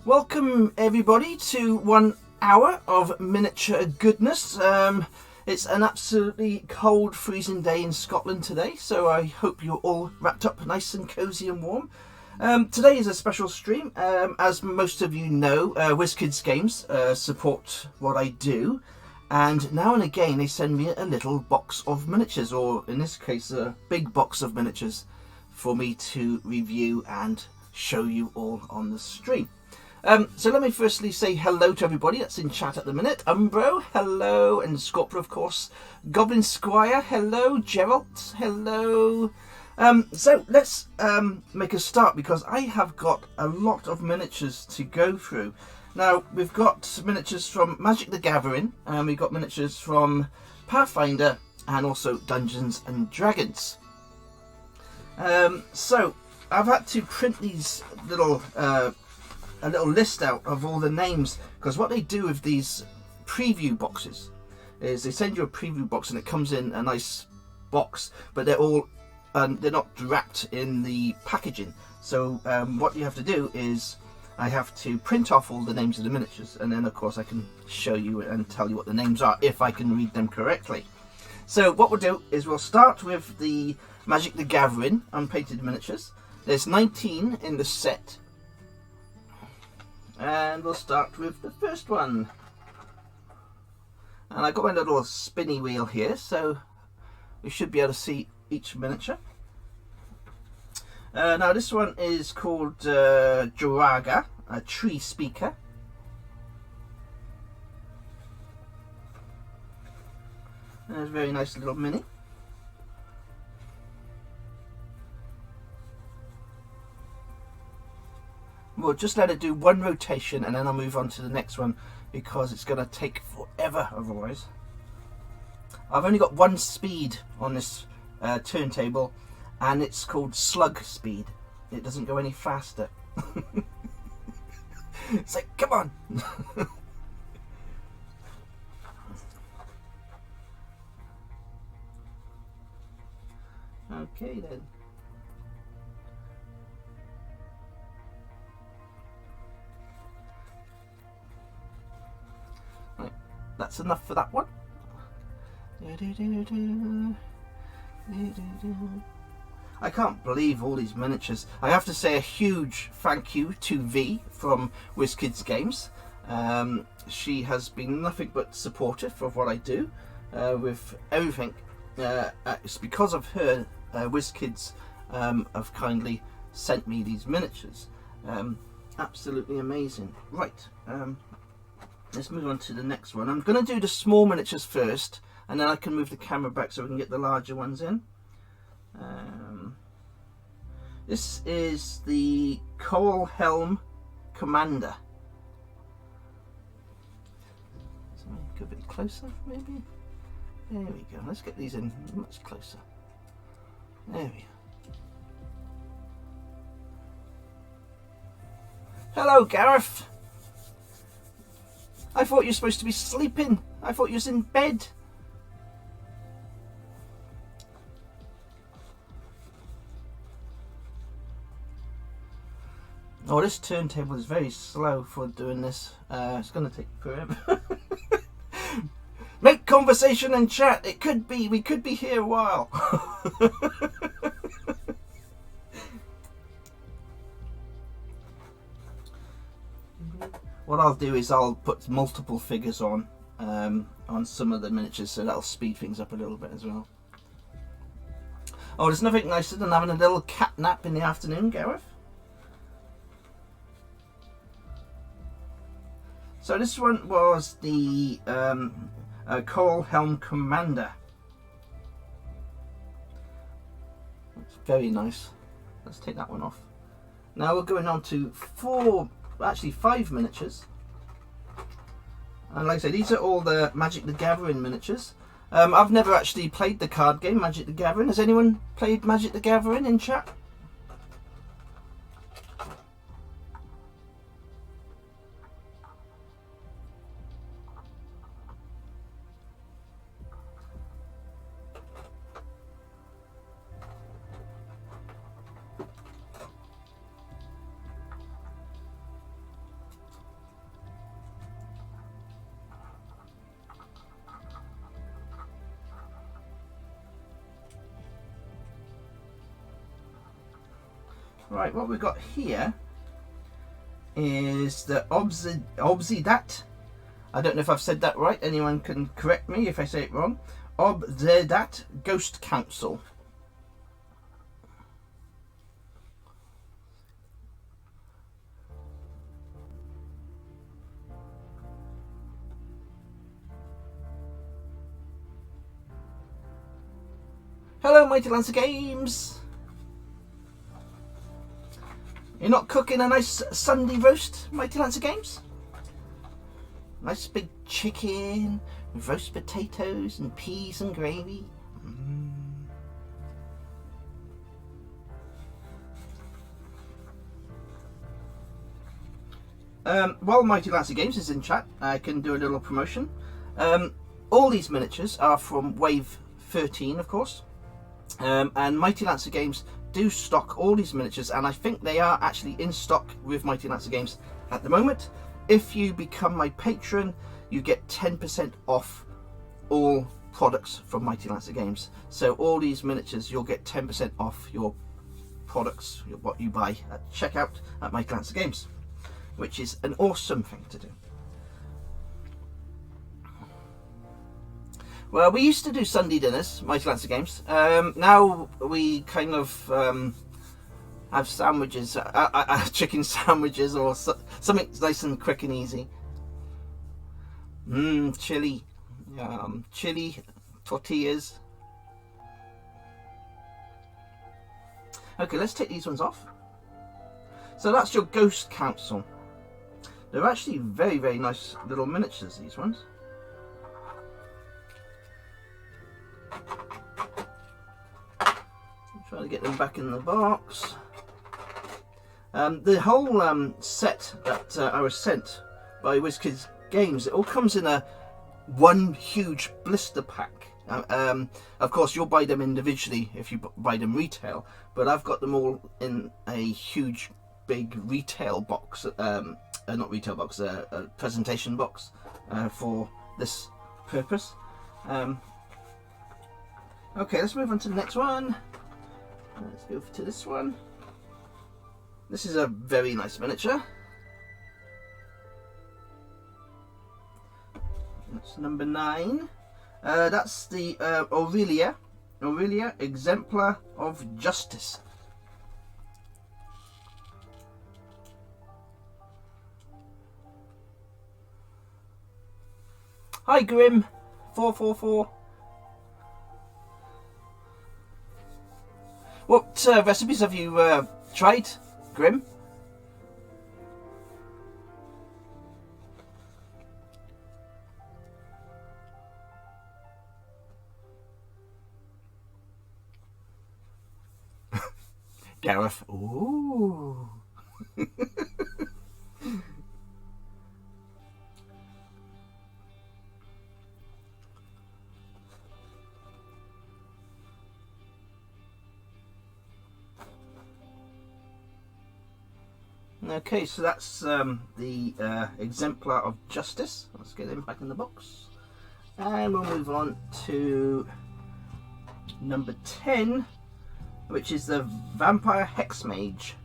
Welcome everybody to 1 hour of miniature goodness. It's an absolutely cold, freezing day in Scotland today, so I hope you're all wrapped up nice and cozy and warm. Today is a special stream. As most of you know, Wizkids games support what I do, and now and again they send me a little box of miniatures, or in this case a big box of miniatures, for me to review and show you all on the stream. So let me firstly say hello to everybody that's in chat at the minute. Umbro, hello, and Scorpio, of course. Goblin Squire, hello. Gerald, hello. So let's make a start, because I have got a lot of miniatures to go through. Now, we've got miniatures from Magic the Gathering, and we've got miniatures from Pathfinder, and also Dungeons and Dragons. So I've had to print these little a little list out of all the names, because what they do with these preview boxes is they send you a preview box and it comes in a nice box, but they're all they're not wrapped in the packaging. So what you have to do is I have to print off all the names of the miniatures, and then of course I can show you and tell you what the names are if I can read them correctly. So what we'll do is we'll start with the Magic the Gathering unpainted miniatures. There's 19 in the set. And we'll start with the first one. And I got my little spinny wheel here, so we should be able to see each miniature. Now this one is called Joraga, a tree speaker. There's a very nice little mini. We'll just let it do one rotation and then I'll move on to the next one, because it's going to take forever otherwise. I've only got one speed on this turntable, and it's called slug speed. It doesn't go any faster. It's like, come on! Okay then. That's enough for that one. I can't believe all these miniatures. I have to say a huge thank you to V from Wizkids Games. She has been nothing but supportive of what I do with everything. It's because of her Wizkids have kindly sent me these miniatures. Absolutely amazing. Right. Let's move on to the next one. I'm going to do the small miniatures first, and then I can move the camera back so we can get the larger ones in. This is the Helm Commander. So go a bit closer, maybe. There we go. Let's get these in much closer. There we go. Hello, Gareth. I thought you were supposed to be sleeping. I thought you was in bed. Oh, this turntable is very slow for doing this. It's going to take forever. Make conversation and chat. It could be. We could be here a while. What I'll do is I'll put multiple figures on some of the miniatures, so that'll speed things up a little bit as well. Oh, there's nothing nicer than having a little cat nap in the afternoon, Gareth. So this one was the Helm Commander. That's very nice. Let's take that one off. Now we're going on to 5 miniatures, and like I say, these are all the Magic the Gathering miniatures. I've never actually played the card game Magic the Gathering. Has anyone played Magic the Gathering in chat? Right, what we've got here is the Obsidat. I don't know if I've said that right. Anyone can correct me if I say it wrong. Obsidat Ghost Council. Hello, Mighty Lancer Games. You're not cooking a nice Sunday roast, Mighty Lancer Games? Nice big chicken, roast potatoes and peas and gravy. While Mighty Lancer Games is in chat, I can do a little promotion. All these miniatures are from Wave 13, of course. And Mighty Lancer Games do stock all these miniatures, and I think they are actually in stock with Mighty Lancer Games at the moment. If you become my patron, you get 10% off all products from Mighty Lancer Games. So all these miniatures, you'll get 10% off your products, what you buy at checkout at Mighty Lancer Games, which is an awesome thing to do. Well, we used to do Sunday dinners, Mighty Lancer Games. Now we kind of have sandwiches, chicken sandwiches, or something nice and quick and easy. Chili, chili tortillas. Okay, let's take these ones off. So that's your Ghost Council. They're actually very, very nice little miniatures, these ones. Trying to get them back in the box. The whole set that I was sent by Wizkids Games, it all comes in one huge blister pack. Of course, you'll buy them individually if you buy them retail, but I've got them all in a huge, big retail box. Not retail box, a presentation box for this purpose. Okay, let's move on to the next one. Let's go to this one. This is a very nice miniature. That's number 9. That's the Aurelia Exemplar of Justice. Hi Grim 444. What recipes have you tried, Grim? Gareth. Ooh. Okay, so that's the Exemplar of Justice. Let's get him back in the box. And we'll move on to number 10, which is the Vampire Hex Mage.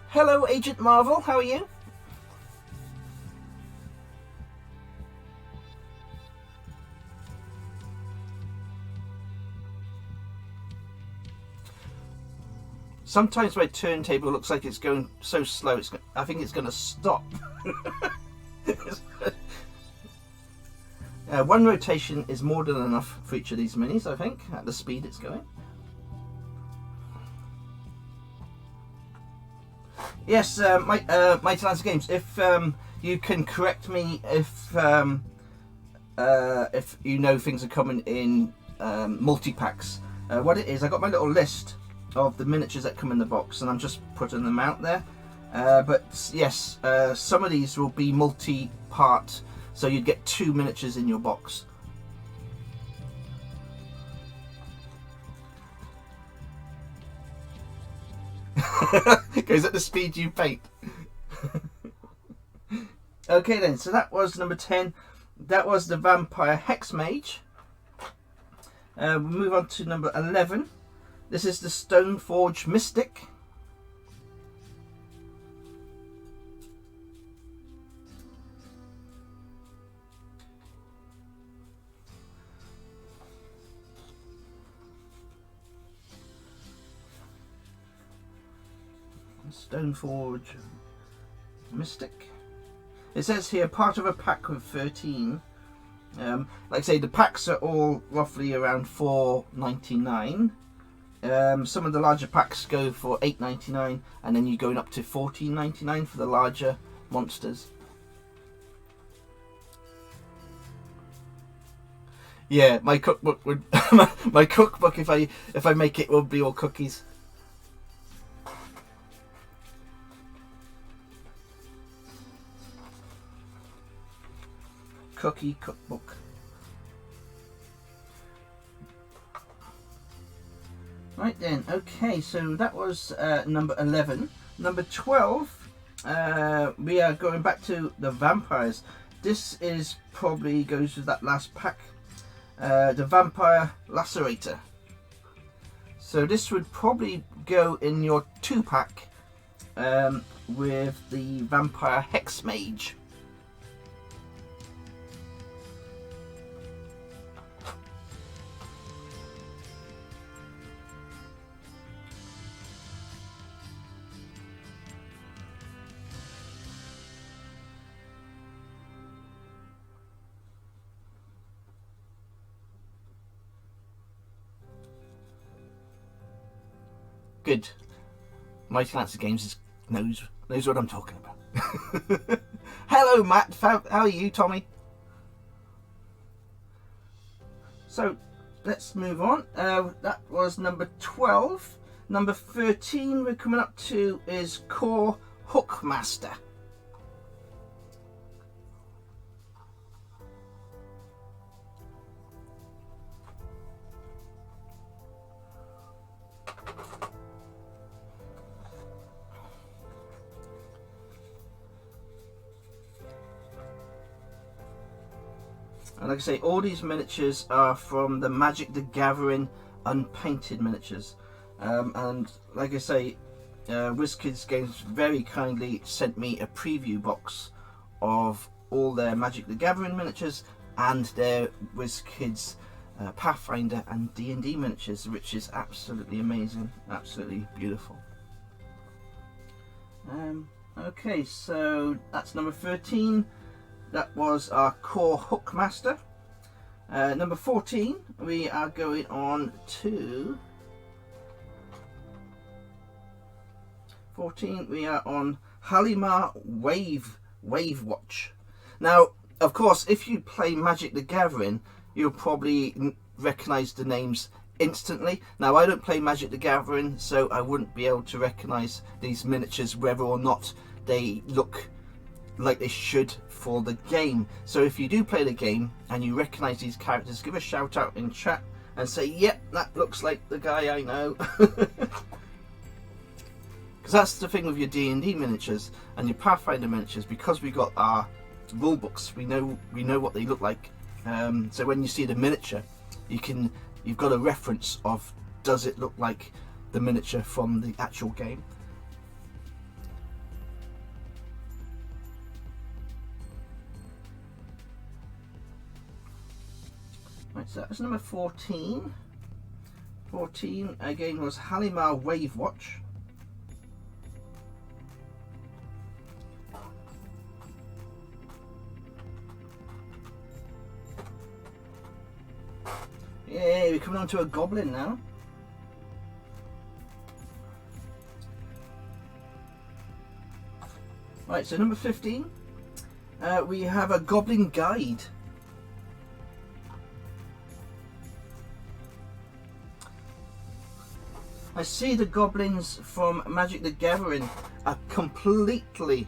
Hello, Agent Marvel, how are you? Sometimes my turntable looks like it's going so slow, I think it's going to stop. One rotation is more than enough for each of these minis, I think, at the speed it's going. Yes, Mighty Lancer Games, if you can correct me if you know things are coming in multi-packs. What it is, I got my little list of the miniatures that come in the box and I'm just putting them out there. But yes, some of these will be multi-part, so you'd get 2 miniatures in your box. Goes at the speed you paint. Okay then, so that was number 10. That was the Vampire Hex Mage. We move on to number 11. This is the Stoneforge Mystic. Stoneforge Mystic. It says here part of a pack of 13. Like I say, the packs are all roughly around $4.99. Some of the larger packs go for $8.99, and then you're going up to $14.99 for the larger monsters. Yeah, my cookbook would my cookbook if I make it would be all cookies. Cookie cookbook. Right then, okay, so that was number 11. Number 12, we are going back to the vampires. This is probably goes with that last pack, the Vampire Lacerator. So this would probably go in your 2-pack with the Vampire Hex Mage. Good. Mighty Lancer Games knows what I'm talking about. Hello, Matt. How are you, Tommy? So let's move on. That was number 12. Number 13 we're coming up to is Core Hookmaster. And like I say, all these miniatures are from the Magic the Gathering unpainted miniatures. And like I say, Wizkids Games very kindly sent me a preview box of all their Magic the Gathering miniatures and their Wizkids Pathfinder and D&D miniatures, which is absolutely amazing, absolutely beautiful. Okay, so that's number 13. That was our Core Hookmaster. Number 14, we are going on to... 14, we are on Halimar Wave Watch. Now, of course, if you play Magic the Gathering, you'll probably recognise the names instantly. Now, I don't play Magic the Gathering, so I wouldn't be able to recognise these miniatures whether or not they look like they should for the game. So if you do play the game and you recognise these characters, give a shout out in chat and say, yep, that looks like the guy I know. Because that's the thing with your D&D miniatures and your Pathfinder miniatures, because we got our rule books, we know what they look like. So when you see the miniature, you've got a reference of, does it look like the miniature from the actual game? Right, so that was number 14. 14 again was Halimar Wave Watch. Yay, we're coming on to a goblin now. Right, so number 15, we have a Goblin Guide. I see the goblins from Magic the Gathering are completely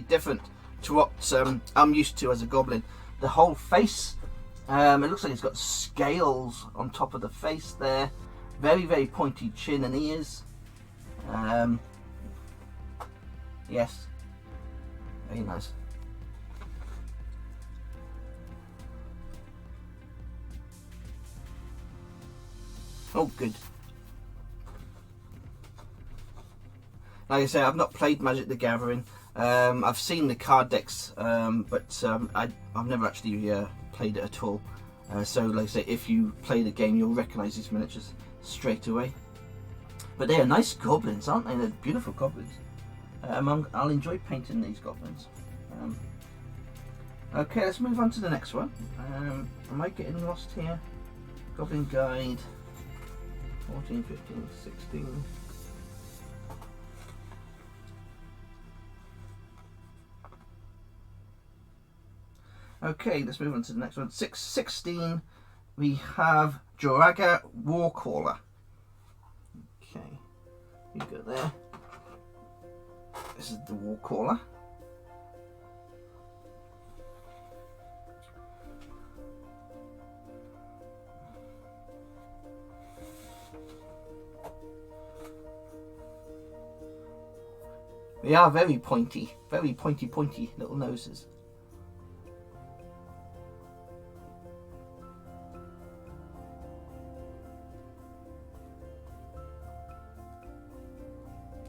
different to what I'm used to as a goblin. The whole face, it looks like it's got scales on top of the face there. Very pointy chin and ears. Yes, very nice. Oh, good. Like I say, I've not played Magic the Gathering. I've seen the card decks, but I've never actually played it at all. So, like I say, if you play the game, you'll recognise these miniatures straight away. But they are nice goblins, aren't they? They're beautiful goblins. I'll enjoy painting these goblins. Okay, let's move on to the next one. Am I getting lost here? Goblin Guide 14, 15, 16. Okay, let's move on to the next one. 16, we have Joraga Warcaller. Okay, you go there. This is the Warcaller. They are very pointy little noses.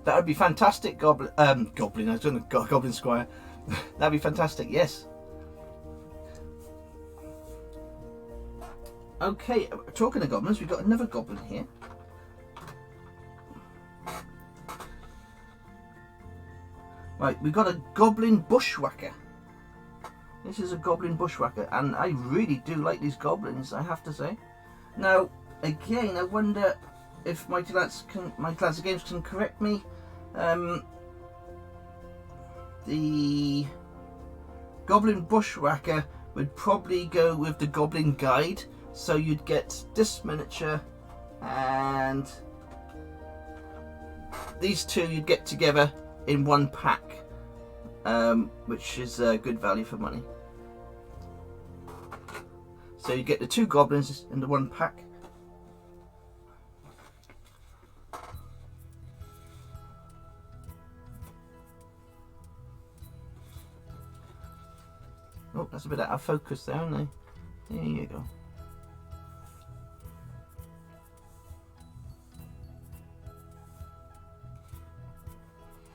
That would be fantastic, Goblin. I was doing a Goblin Squire. That'd be fantastic, yes. Okay, talking of goblins, we've got another goblin here. Right, we've got a Goblin Bushwacker. This is a Goblin Bushwacker, and I really do like these goblins, I have to say. Now, again, I wonder if Mighty Lads Games can correct me. The Goblin Bushwacker would probably go with the Goblin Guide, so you'd get this miniature and these two you'd get together in one pack, which is good value for money. So you get the two goblins in the one pack. Oh, that's a bit out of focus there, isn't it? There you go.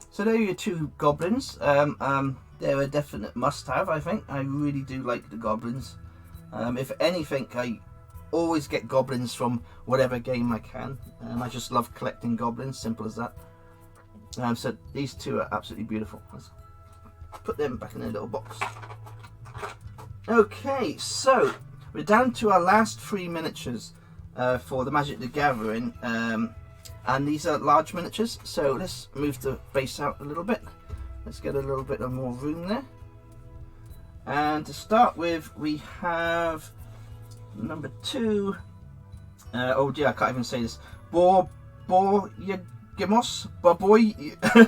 So there are your two goblins. They're a definite must-have, I think. I really do like the goblins. If anything, I always get goblins from whatever game I can. I just love collecting goblins, simple as that. So these two are absolutely beautiful. Let's put them back in their little box. Okay, so we're down to our last three miniatures for the Magic the Gathering. And these are large miniatures, so let's move the base out a little bit. Let's get a little bit of more room there. And to start with, we have number 2. Oh dear, I can't even say this. Boryagimos.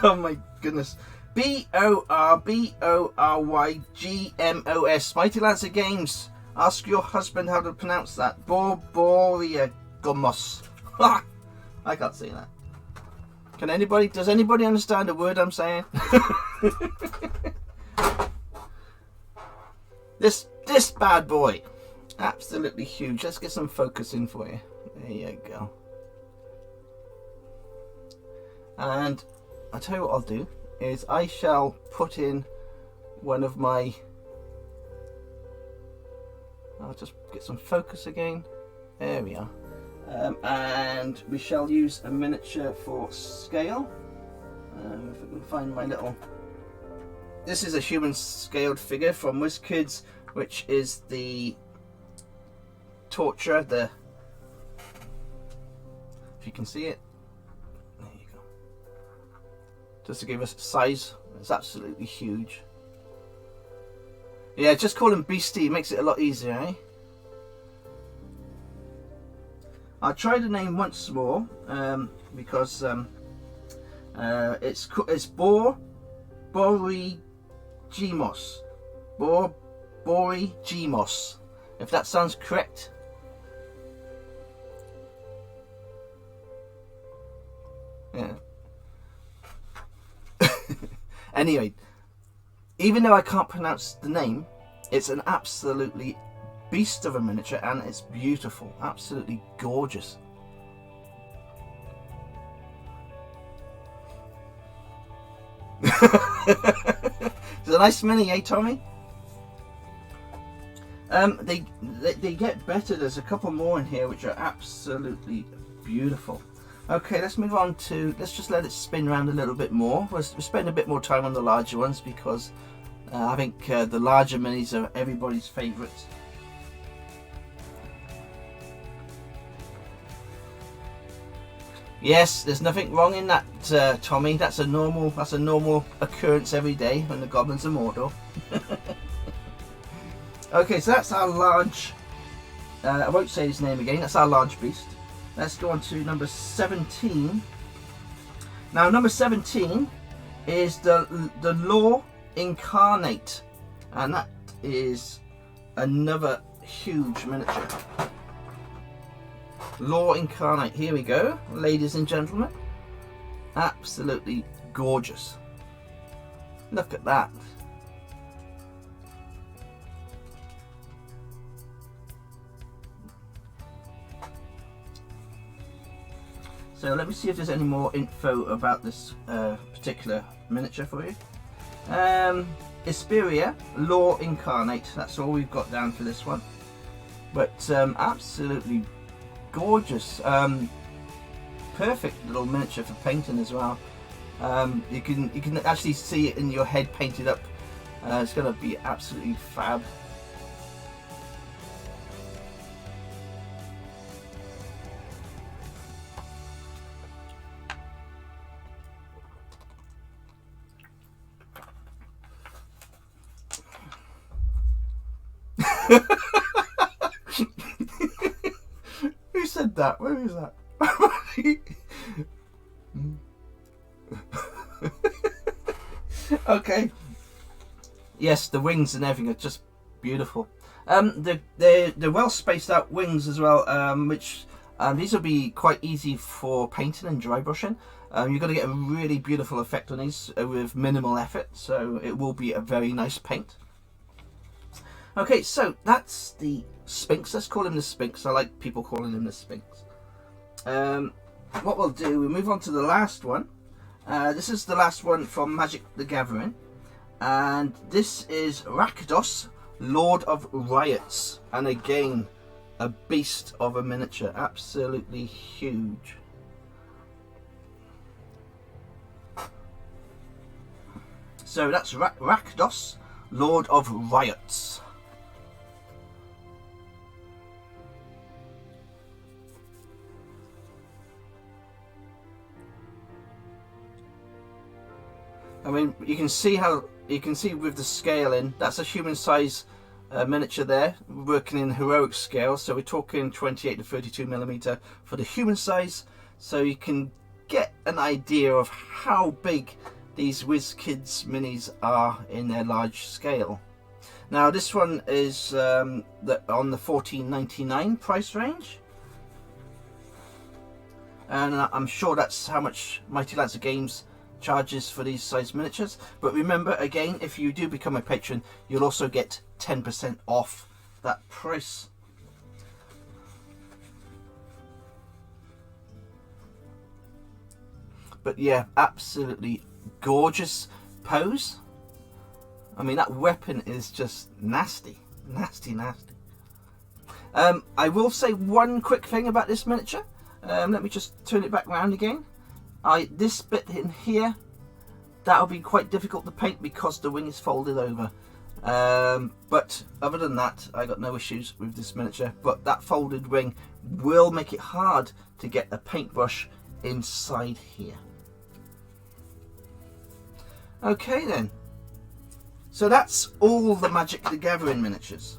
Oh my goodness. Borborygmos. Mighty Lads of Games. Ask your husband how to pronounce that. Borborygmos. I can't say that. Can anybody? Does anybody understand a word I'm saying? This bad boy, absolutely huge. Let's get some focus in for you. There you go. And I'll tell you what I'll do is I shall put in one of my. I'll just get some focus again. There we are. And we shall use a miniature for scale. If I can find my little. This is a human scaled figure from Wizkids, which is the torture. If you can see it, there you go. Just to give us size, it's absolutely huge. Yeah, just call him Beastie makes it a lot easier, eh? I'll try the name once more because it's Borborygmos. Borborygmos. If that sounds correct. Yeah. Anyway, even though I can't pronounce the name, it's an absolutely beast of a miniature, and it's beautiful, absolutely gorgeous. It's a nice mini, eh, Tommy? They get better. There's a couple more in here which are absolutely beautiful. Okay, let's move on to, let's just let it spin around a little bit more. We'll spend a bit more time on the larger ones because I think the larger minis are everybody's favourites. Yes, there's nothing wrong in that, Tommy. That's a normal occurrence every day when the goblins are Mordor. Okay, so that's our large. I won't say his name again. That's our large beast. Let's go on to number 17. Now, number 17 is the Law Incarnate, and that is another huge miniature. Law Incarnate. Here we go, ladies and gentlemen. Absolutely gorgeous. Look at that. So let me see if there's any more info about this particular miniature for you. Isperia, Law Incarnate. That's all we've got down for this one. But absolutely gorgeous. Perfect little miniature for painting as well. You can actually see it in your head painted up. It's going to be absolutely fab. Who said that? Where is that? Okay. Yes, the wings and everything are just beautiful. They're well spaced out wings as well, which these will be quite easy for painting and dry brushing. You're going to get a really beautiful effect on these with minimal effort, so it will be a very nice paint. Okay, so that's the Sphinx. Let's call him the Sphinx. I like people calling him the Sphinx. What we'll do, we'll move on to the last one. This is the last one from Magic the Gathering. And this is Rakitos, Lord of Riots. And again, a beast of a miniature. Absolutely huge. So that's Rakitos, Lord of Riots. I mean, you can see with the scaling, that's a human size miniature there, working in heroic scale. So we're talking 28 to 32 millimeter for the human size. So you can get an idea of how big these Wizkids minis are in their large scale. Now this one is on the $14.99 price range. And I'm sure that's how much Mighty Lancer Games charges for these size miniatures. But remember, again, if you do become a patron, you'll also get 10% off that price. But yeah, absolutely gorgeous pose. I mean, that weapon is just nasty. Nasty. I will say one quick thing about this miniature. Let me just turn it back round again. This bit in here, that'll be quite difficult to paint because the wing is folded over. But other than that, I got no issues with this miniature. But that folded wing will make it hard to get a paintbrush inside here. Okay then. So that's all the Magic the Gathering miniatures.